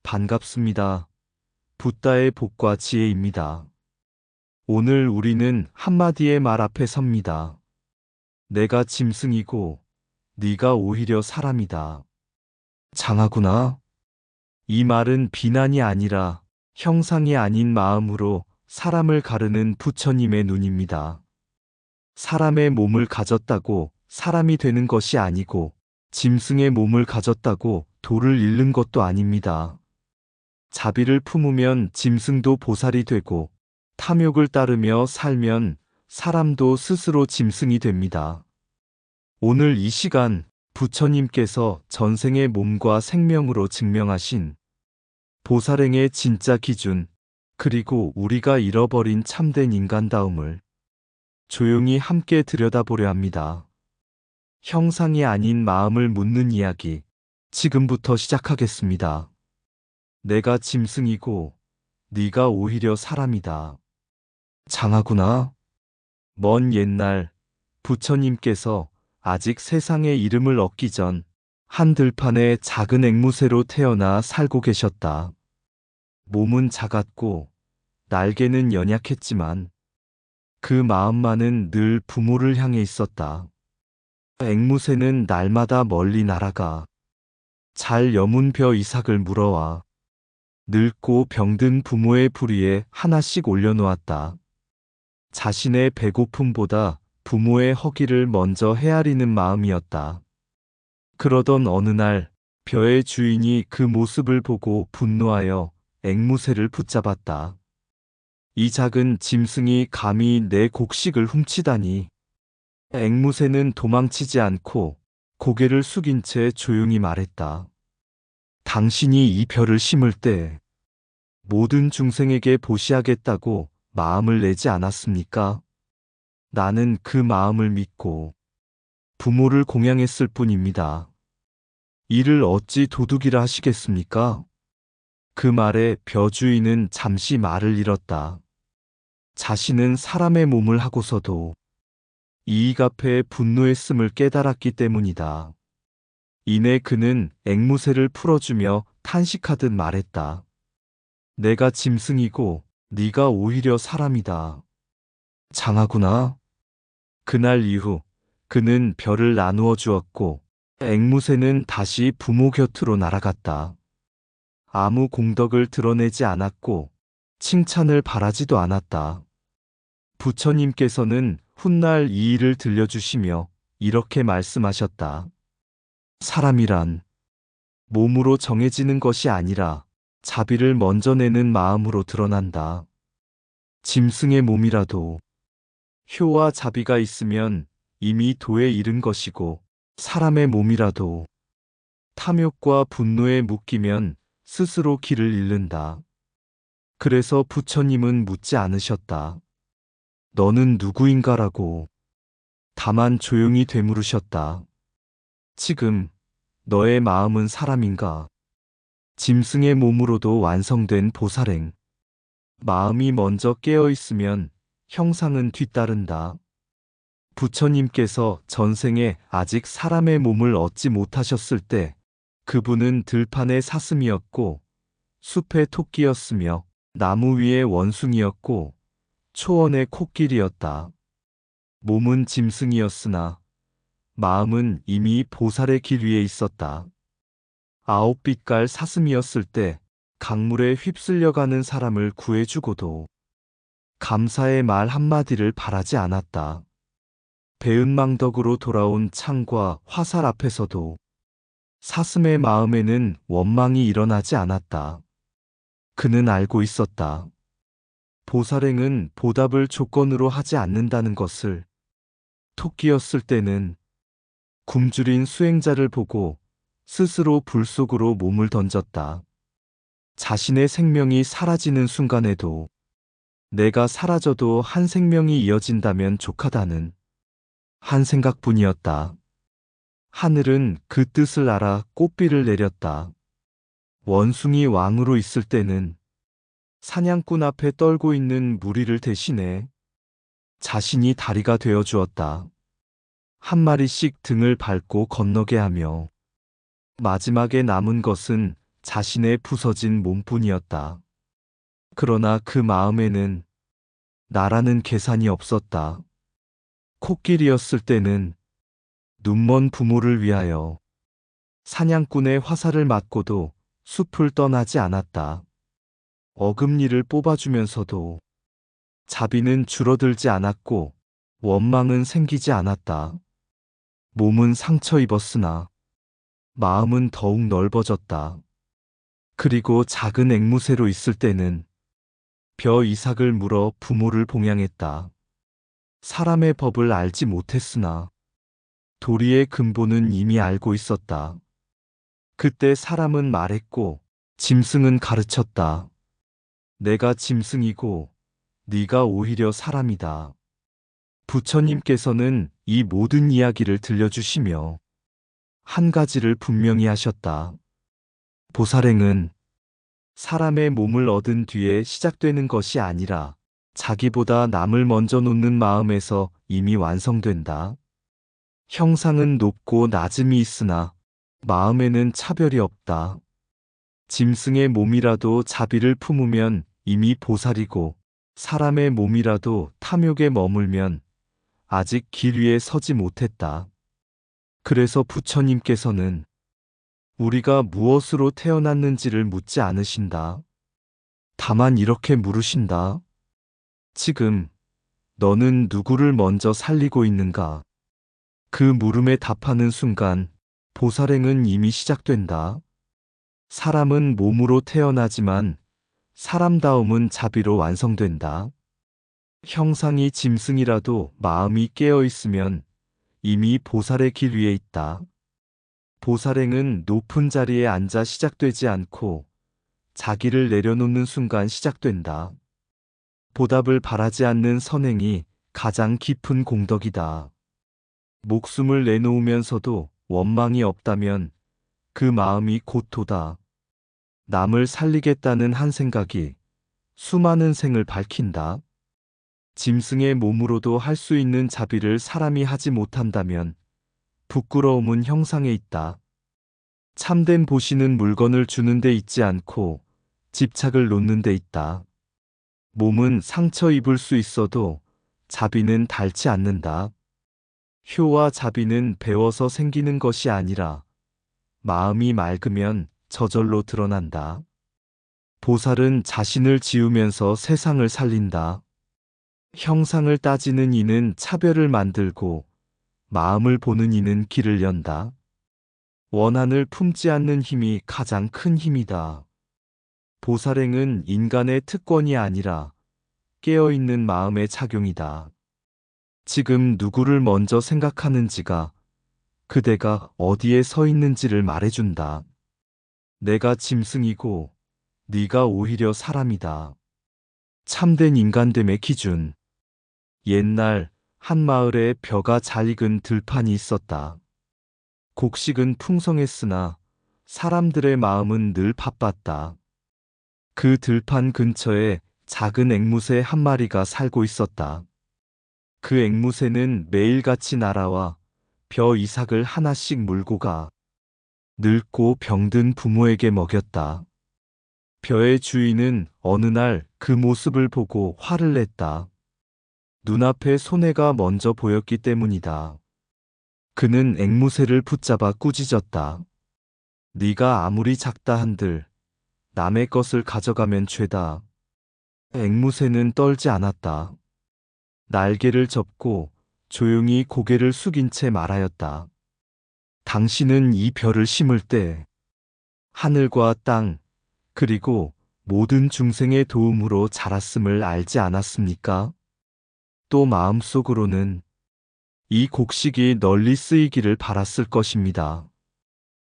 반갑습니다. 붓다의 복과 지혜입니다. 오늘 우리는 한마디의 말 앞에 섭니다. 내가 짐승이고 네가 오히려 사람이다. 장하구나. 이 말은 비난이 아니라 형상이 아닌 마음으로 사람을 가르는 부처님의 눈입니다. 사람의 몸을 가졌다고 사람이 되는 것이 아니고 짐승의 몸을 가졌다고 도를 잃는 것도 아닙니다. 자비를 품으면 짐승도 보살이 되고 탐욕을 따르며 살면 사람도 스스로 짐승이 됩니다. 오늘 이 시간 부처님께서 전생의 몸과 생명으로 증명하신 보살행의 진짜 기준, 그리고 우리가 잃어버린 참된 인간다움을 조용히 함께 들여다보려 합니다. 형상이 아닌 마음을 묻는 이야기, 지금부터 시작하겠습니다. 내가 짐승이고 네가 오히려 사람이다. 장하구나. 먼 옛날 부처님께서 아직 세상에 이름을 얻기 전 한 들판의 작은 앵무새로 태어나 살고 계셨다. 몸은 작았고 날개는 연약했지만 그 마음만은 늘 부모를 향해 있었다. 앵무새는 날마다 멀리 날아가 잘 여문 벼 이삭을 물어와 늙고 병든 부모의 부리에 하나씩 올려놓았다. 자신의 배고픔보다 부모의 허기를 먼저 헤아리는 마음이었다. 그러던 어느 날 벼의 주인이 그 모습을 보고 분노하여 앵무새를 붙잡았다. 이 작은 짐승이 감히 내 곡식을 훔치다니. 앵무새는 도망치지 않고 고개를 숙인 채 조용히 말했다. 당신이 이 벼를 심을 때 모든 중생에게 보시하겠다고 마음을 내지 않았습니까? 나는 그 마음을 믿고 부모를 공양했을 뿐입니다. 이를 어찌 도둑이라 하시겠습니까? 그 말에 벼 주인은 잠시 말을 잃었다. 자신은 사람의 몸을 하고서도 이익 앞에 분노했음을 깨달았기 때문이다. 이내 그는 앵무새를 풀어주며 탄식하듯 말했다. 내가 짐승이고 네가 오히려 사람이다. 장하구나. 그날 이후 그는 벼를 나누어 주었고 앵무새는 다시 부모 곁으로 날아갔다. 아무 공덕을 드러내지 않았고 칭찬을 바라지도 않았다. 부처님께서는 훗날 이 일을 들려주시며 이렇게 말씀하셨다. 사람이란 몸으로 정해지는 것이 아니라 자비를 먼저 내는 마음으로 드러난다. 짐승의 몸이라도 효와 자비가 있으면 이미 도에 이른 것이고 사람의 몸이라도 탐욕과 분노에 묶이면 스스로 길을 잃는다. 그래서 부처님은 묻지 않으셨다. 너는 누구인가라고. 다만 조용히 되물으셨다. 지금 너의 마음은 사람인가? 짐승의 몸으로도 완성된 보살행. 마음이 먼저 깨어 있으면 형상은 뒤따른다. 부처님께서 전생에 아직 사람의 몸을 얻지 못하셨을 때 그분은 들판의 사슴이었고 숲의 토끼였으며 나무 위의 원숭이였고 초원의 코끼리였다. 몸은 짐승이었으나 마음은 이미 보살의 길 위에 있었다. 아홉 빛깔 사슴이었을 때 강물에 휩쓸려가는 사람을 구해주고도 감사의 말 한마디를 바라지 않았다. 배은망덕으로 돌아온 창과 화살 앞에서도 사슴의 마음에는 원망이 일어나지 않았다. 그는 알고 있었다. 보살행은 보답을 조건으로 하지 않는다는 것을. 토끼였을 때는 굶주린 수행자를 보고 스스로 불 속으로 몸을 던졌다. 자신의 생명이 사라지는 순간에도 내가 사라져도 한 생명이 이어진다면 족하다는 한 생각뿐이었다. 하늘은 그 뜻을 알아 꽃비를 내렸다. 원숭이 왕으로 있을 때는 사냥꾼 앞에 떨고 있는 무리를 대신해 자신이 다리가 되어 주었다. 한 마리씩 등을 밟고 건너게 하며 마지막에 남은 것은 자신의 부서진 몸뿐이었다. 그러나 그 마음에는 나라는 계산이 없었다. 코끼리였을 때는 눈먼 부모를 위하여 사냥꾼의 화살을 맞고도 숲을 떠나지 않았다. 어금니를 뽑아주면서도 자비는 줄어들지 않았고 원망은 생기지 않았다. 몸은 상처 입었으나 마음은 더욱 넓어졌다. 그리고 작은 앵무새로 있을 때는 벼 이삭을 물어 부모를 봉양했다. 사람의 법을 알지 못했으나 도리의 근본은 이미 알고 있었다. 그때 사람은 말했고 짐승은 가르쳤다. 내가 짐승이고 네가 오히려 사람이다. 부처님께서는 이 모든 이야기를 들려주시며 한 가지를 분명히 하셨다. 보살행은 사람의 몸을 얻은 뒤에 시작되는 것이 아니라 자기보다 남을 먼저 놓는 마음에서 이미 완성된다. 형상은 높고 낮음이 있으나 마음에는 차별이 없다. 짐승의 몸이라도 자비를 품으면 이미 보살이고 사람의 몸이라도 탐욕에 머물면 아직 길 위에 서지 못했다. 그래서 부처님께서는 우리가 무엇으로 태어났는지를 묻지 않으신다. 다만 이렇게 물으신다. 지금 너는 누구를 먼저 살리고 있는가? 그 물음에 답하는 순간 보살행은 이미 시작된다. 사람은 몸으로 태어나지만 사람다움은 자비로 완성된다. 형상이 짐승이라도 마음이 깨어 있으면 이미 보살의 길 위에 있다. 보살행은 높은 자리에 앉아 시작되지 않고 자기를 내려놓는 순간 시작된다. 보답을 바라지 않는 선행이 가장 깊은 공덕이다. 목숨을 내놓으면서도 원망이 없다면 그 마음이 곧 도다. 남을 살리겠다는 한 생각이 수많은 생을 밝힌다. 짐승의 몸으로도 할 수 있는 자비를 사람이 하지 못한다면 부끄러움은 형상에 있다. 참된 보시는 물건을 주는 데 있지 않고 집착을 놓는 데 있다. 몸은 상처 입을 수 있어도 자비는 닳지 않는다. 효와 자비는 배워서 생기는 것이 아니라 마음이 맑으면 저절로 드러난다. 보살은 자신을 지우면서 세상을 살린다. 형상을 따지는 이는 차별을 만들고 마음을 보는 이는 길을 연다. 원한을 품지 않는 힘이 가장 큰 힘이다. 보살행은 인간의 특권이 아니라 깨어있는 마음의 작용이다. 지금 누구를 먼저 생각하는지가 그대가 어디에 서 있는지를 말해준다. 내가 짐승이고 네가 오히려 사람이다. 참된 인간됨의 기준. 옛날 한 마을에 벼가 잘 익은 들판이 있었다. 곡식은 풍성했으나 사람들의 마음은 늘 바빴다. 그 들판 근처에 작은 앵무새 한 마리가 살고 있었다. 그 앵무새는 매일같이 날아와 벼 이삭을 하나씩 물고 가 늙고 병든 부모에게 먹였다. 벼의 주인은 어느 날 그 모습을 보고 화를 냈다. 눈앞에 손해가 먼저 보였기 때문이다. 그는 앵무새를 붙잡아 꾸짖었다. 네가 아무리 작다 한들 남의 것을 가져가면 죄다. 앵무새는 떨지 않았다. 날개를 접고 조용히 고개를 숙인 채 말하였다. 당신은 이 벼를 심을 때 하늘과 땅 그리고 모든 중생의 도움으로 자랐음을 알지 않았습니까? 또 마음속으로는 이 곡식이 널리 쓰이기를 바랐을 것입니다.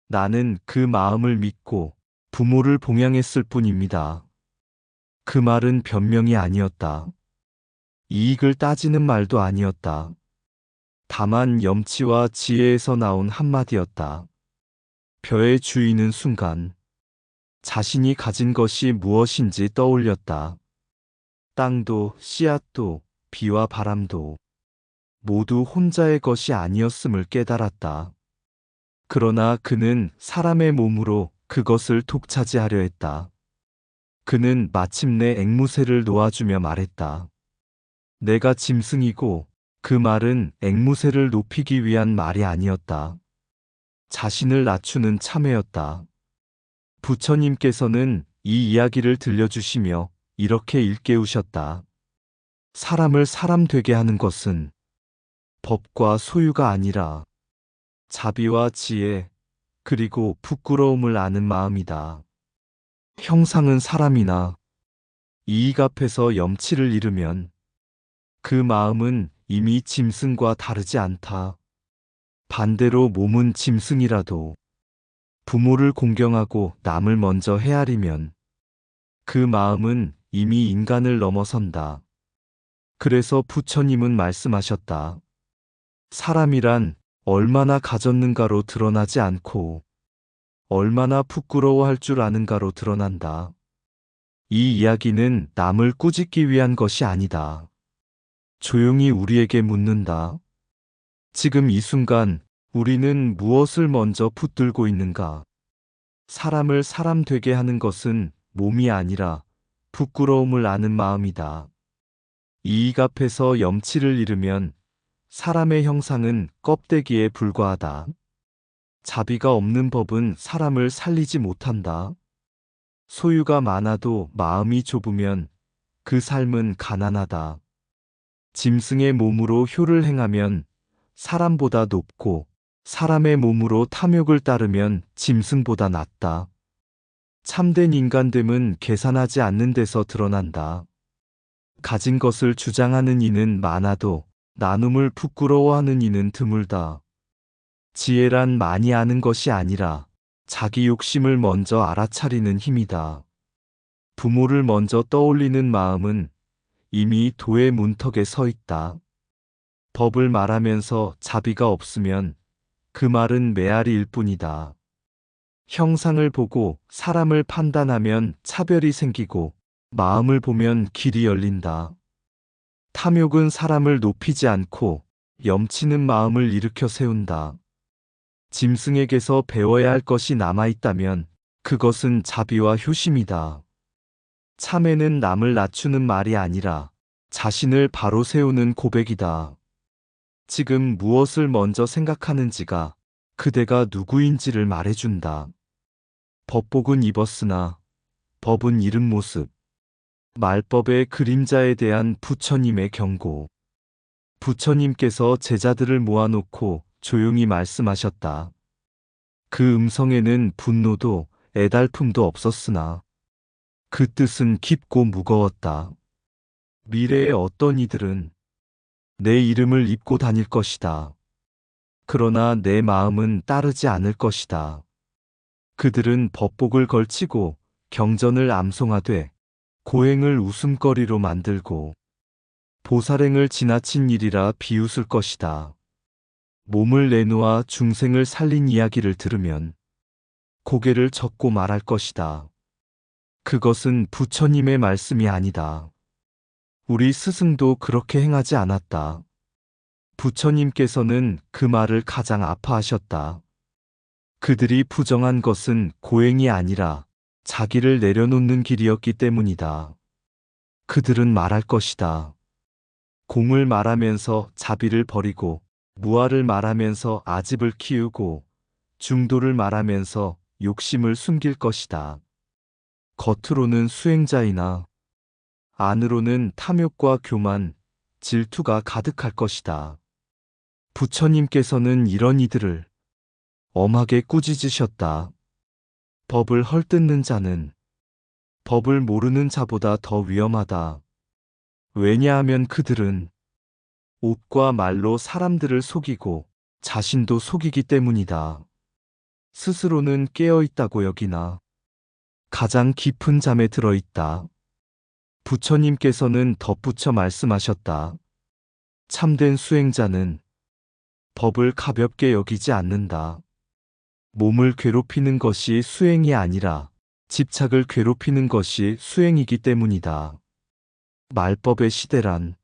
나는 그 마음을 믿고 부모를 봉양했을 뿐입니다. 그 말은 변명이 아니었다. 이익을 따지는 말도 아니었다. 다만 염치와 지혜에서 나온 한마디였다. 벼의 주인은 순간 자신이 가진 것이 무엇인지 떠올렸다. 땅도 씨앗도 비와 바람도 모두 혼자의 것이 아니었음을 깨달았다. 그러나 그는 사람의 몸으로 그것을 독차지하려 했다. 그는 마침내 앵무새를 놓아주며 말했다. 내가 짐승이고 그 말은 앵무새를 높이기 위한 말이 아니었다. 자신을 낮추는 참회였다. 부처님께서는 이 이야기를 들려주시며 이렇게 일깨우셨다. 사람을 사람 되게 하는 것은 법과 소유가 아니라 자비와 지혜, 그리고 부끄러움을 아는 마음이다. 형상은 사람이나 이익 앞에서 염치를 잃으면 그 마음은 이미 짐승과 다르지 않다. 반대로 몸은 짐승이라도 부모를 공경하고 남을 먼저 헤아리면 그 마음은 이미 인간을 넘어선다. 그래서 부처님은 말씀하셨다. 사람이란 얼마나 가졌는가로 드러나지 않고 얼마나 부끄러워할 줄 아는가로 드러난다. 이 이야기는 남을 꾸짖기 위한 것이 아니다. 조용히 우리에게 묻는다. 지금 이 순간 우리는 무엇을 먼저 붙들고 있는가? 사람을 사람 되게 하는 것은 몸이 아니라 부끄러움을 아는 마음이다. 이익 앞에서 염치를 잃으면 사람의 형상은 껍데기에 불과하다. 자비가 없는 법은 사람을 살리지 못한다. 소유가 많아도 마음이 좁으면 그 삶은 가난하다. 짐승의 몸으로 효를 행하면 사람보다 높고 사람의 몸으로 탐욕을 따르면 짐승보다 낮다. 참된 인간됨은 계산하지 않는 데서 드러난다. 가진 것을 주장하는 이는 많아도 나눔을 부끄러워하는 이는 드물다. 지혜란 많이 아는 것이 아니라 자기 욕심을 먼저 알아차리는 힘이다. 부모를 먼저 떠올리는 마음은 이미 도의 문턱에 서 있다. 법을 말하면서 자비가 없으면 그 말은 메아리일 뿐이다. 형상을 보고 사람을 판단하면 차별이 생기고 마음을 보면 길이 열린다. 탐욕은 사람을 높이지 않고 염치는 마음을 일으켜 세운다. 짐승에게서 배워야 할 것이 남아있다면 그것은 자비와 효심이다. 참회는 남을 낮추는 말이 아니라 자신을 바로 세우는 고백이다. 지금 무엇을 먼저 생각하는지가 그대가 누구인지를 말해준다. 법복은 입었으나 법은 잃은 모습. 말법의 그림자에 대한 부처님의 경고. 부처님께서 제자들을 모아놓고 조용히 말씀하셨다. 그 음성에는 분노도 애달픔도 없었으나 그 뜻은 깊고 무거웠다. 미래의 어떤 이들은 내 이름을 입고 다닐 것이다. 그러나 내 마음은 따르지 않을 것이다. 그들은 법복을 걸치고 경전을 암송하되 고행을 웃음거리로 만들고 보살행을 지나친 일이라 비웃을 것이다. 몸을 내놓아 중생을 살린 이야기를 들으면 고개를 젓고 말할 것이다. 그것은 부처님의 말씀이 아니다. 우리 스승도 그렇게 행하지 않았다. 부처님께서는 그 말을 가장 아파하셨다. 그들이 부정한 것은 고행이 아니라 자기를 내려놓는 길이었기 때문이다. 그들은 말할 것이다. 공을 말하면서 자비를 버리고 무아를 말하면서 아집을 키우고 중도를 말하면서 욕심을 숨길 것이다. 겉으로는 수행자이나 안으로는 탐욕과 교만, 질투가 가득할 것이다. 부처님께서는 이런 이들을 엄하게 꾸짖으셨다. 법을 헐뜯는 자는 법을 모르는 자보다 더 위험하다. 왜냐하면 그들은 옷과 말로 사람들을 속이고 자신도 속이기 때문이다. 스스로는 깨어있다고 여기나 가장 깊은 잠에 들어있다. 부처님께서는 덧붙여 말씀하셨다. 참된 수행자는 법을 가볍게 여기지 않는다. 몸을 괴롭히는 것이 수행이 아니라 집착을 괴롭히는 것이 수행이기 때문이다. 말법의 시대란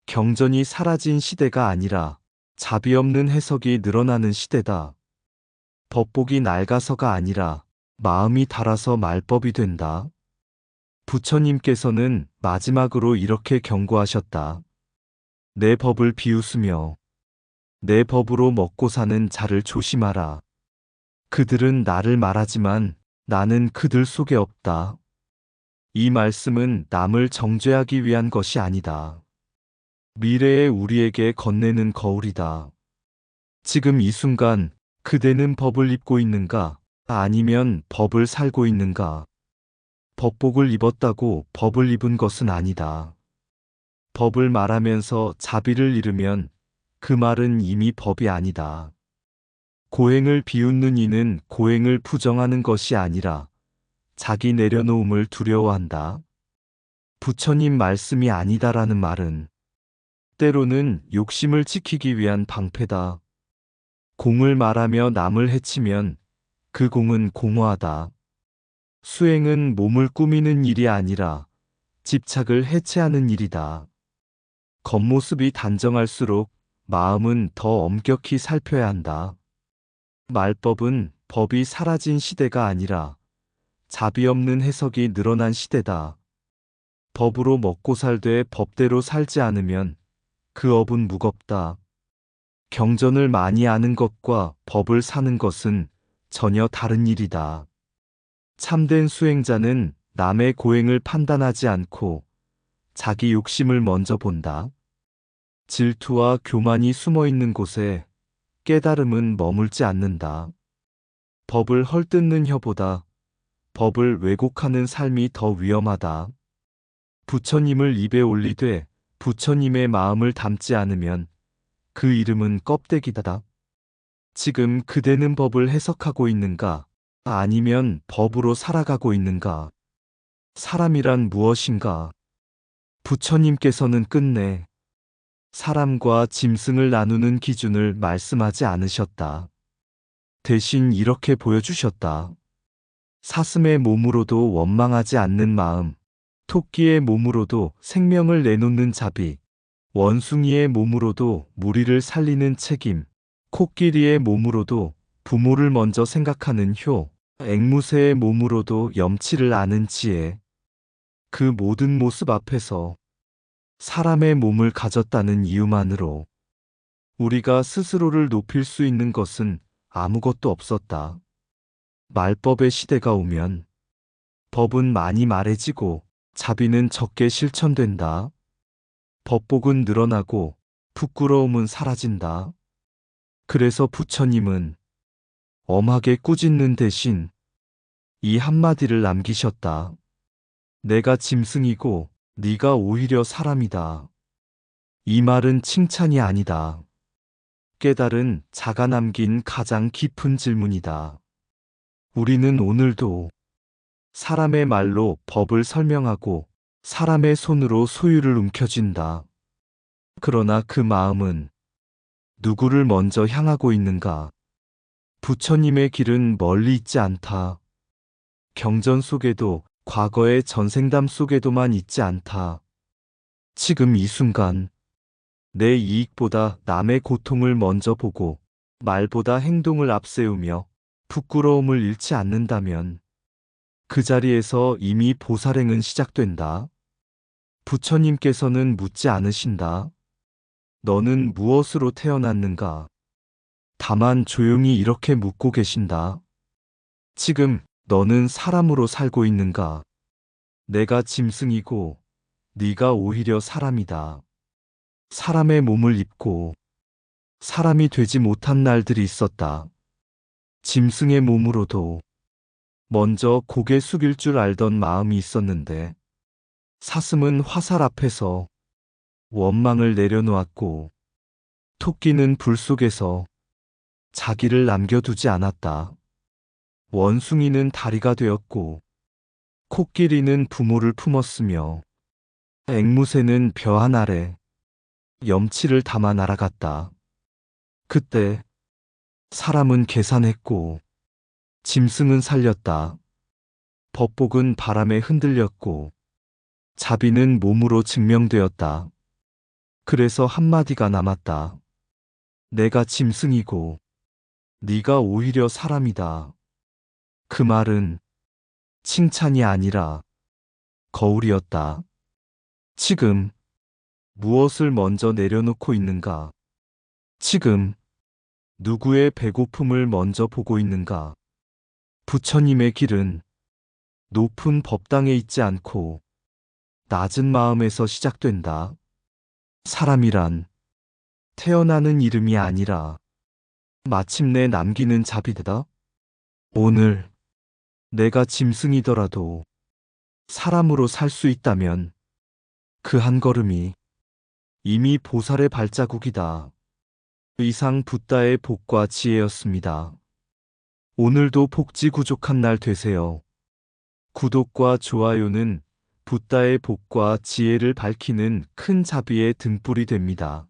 경전이 사라진 시대가 아니라 자비 없는 해석이 늘어나는 시대다. 법복이 낡아서가 아니라 마음이 달아서 말법이 된다. 부처님께서는 마지막으로 이렇게 경고하셨다. 내 법을 비웃으며 내 법으로 먹고 사는 자를 조심하라. 그들은 나를 말하지만 나는 그들 속에 없다. 이 말씀은 남을 정죄하기 위한 것이 아니다. 미래의 우리에게 건네는 거울이다. 지금 이 순간 그대는 법을 입고 있는가? 아니면 법을 살고 있는가? 법복을 입었다고 법을 입은 것은 아니다. 법을 말하면서 자비를 잃으면 그 말은 이미 법이 아니다. 고행을 비웃는 이는 고행을 부정하는 것이 아니라 자기 내려놓음을 두려워한다. 부처님 말씀이 아니다라는 말은 때로는 욕심을 지키기 위한 방패다. 공을 말하며 남을 해치면 그 공은 공허하다. 수행은 몸을 꾸미는 일이 아니라 집착을 해체하는 일이다. 겉모습이 단정할수록 마음은 더 엄격히 살펴야 한다. 말법은 법이 사라진 시대가 아니라 자비 없는 해석이 늘어난 시대다. 법으로 먹고 살되 법대로 살지 않으면 그 업은 무겁다. 경전을 많이 아는 것과 법을 사는 것은 전혀 다른 일이다. 참된 수행자는 남의 고행을 판단하지 않고 자기 욕심을 먼저 본다. 질투와 교만이 숨어 있는 곳에 깨달음은 머물지 않는다. 법을 헐뜯는 혀보다 법을 왜곡하는 삶이 더 위험하다. 부처님을 입에 올리되 부처님의 마음을 담지 않으면 그 이름은 껍데기다. 지금 그대는 법을 해석하고 있는가? 아니면 법으로 살아가고 있는가? 사람이란 무엇인가? 부처님께서는 끝내 사람과 짐승을 나누는 기준을 말씀하지 않으셨다. 대신 이렇게 보여주셨다. 사슴의 몸으로도 원망하지 않는 마음, 토끼의 몸으로도 생명을 내놓는 자비, 원숭이의 몸으로도 무리를 살리는 책임, 코끼리의 몸으로도 부모를 먼저 생각하는 효, 앵무새의 몸으로도 염치를 아는 지혜. 그 모든 모습 앞에서 사람의 몸을 가졌다는 이유만으로 우리가 스스로를 높일 수 있는 것은 아무것도 없었다. 말법의 시대가 오면 법은 많이 말해지고 자비는 적게 실천된다. 법복은 늘어나고 부끄러움은 사라진다. 그래서 부처님은 엄하게 꾸짖는 대신 이 한마디를 남기셨다. 내가 짐승이고 네가 오히려 사람이다. 이 말은 칭찬이 아니다. 깨달은 자가 남긴 가장 깊은 질문이다. 우리는 오늘도 사람의 말로 법을 설명하고 사람의 손으로 소유를 움켜쥔다. 그러나 그 마음은 누구를 먼저 향하고 있는가? 부처님의 길은 멀리 있지 않다. 경전 속에도 과거의 전생담 속에도만 있지 않다. 지금 이 순간 내 이익보다 남의 고통을 먼저 보고 말보다 행동을 앞세우며 부끄러움을 잃지 않는다면 그 자리에서 이미 보살행은 시작된다. 부처님께서는 묻지 않으신다. 너는 무엇으로 태어났는가? 다만 조용히 이렇게 묻고 계신다. 지금 너는 사람으로 살고 있는가? 내가 짐승이고 네가 오히려 사람이다. 사람의 몸을 입고 사람이 되지 못한 날들이 있었다. 짐승의 몸으로도 먼저 고개 숙일 줄 알던 마음이 있었는데 사슴은 화살 앞에서 원망을 내려놓았고 토끼는 불 속에서 자기를 남겨두지 않았다. 원숭이는 다리가 되었고 코끼리는 부모를 품었으며 앵무새는 벼 한 알에 염치를 담아 날아갔다. 그때 사람은 계산했고 짐승은 살렸다. 법복은 바람에 흔들렸고 자비는 몸으로 증명되었다. 그래서 한마디가 남았다. 내가 짐승이고 네가 오히려 사람이다. 그 말은 칭찬이 아니라 거울이었다. 지금 무엇을 먼저 내려놓고 있는가? 지금 누구의 배고픔을 먼저 보고 있는가? 부처님의 길은 높은 법당에 있지 않고 낮은 마음에서 시작된다. 사람이란 태어나는 이름이 아니라 마침내 남기는 자비다. 오늘 내가 짐승이더라도 사람으로 살 수 있다면 그 한 걸음이 이미 보살의 발자국이다. 이상 붓다의 복과 지혜였습니다. 오늘도 복지구족한 날 되세요. 구독과 좋아요는 붓다의 복과 지혜를 밝히는 큰 자비의 등불이 됩니다.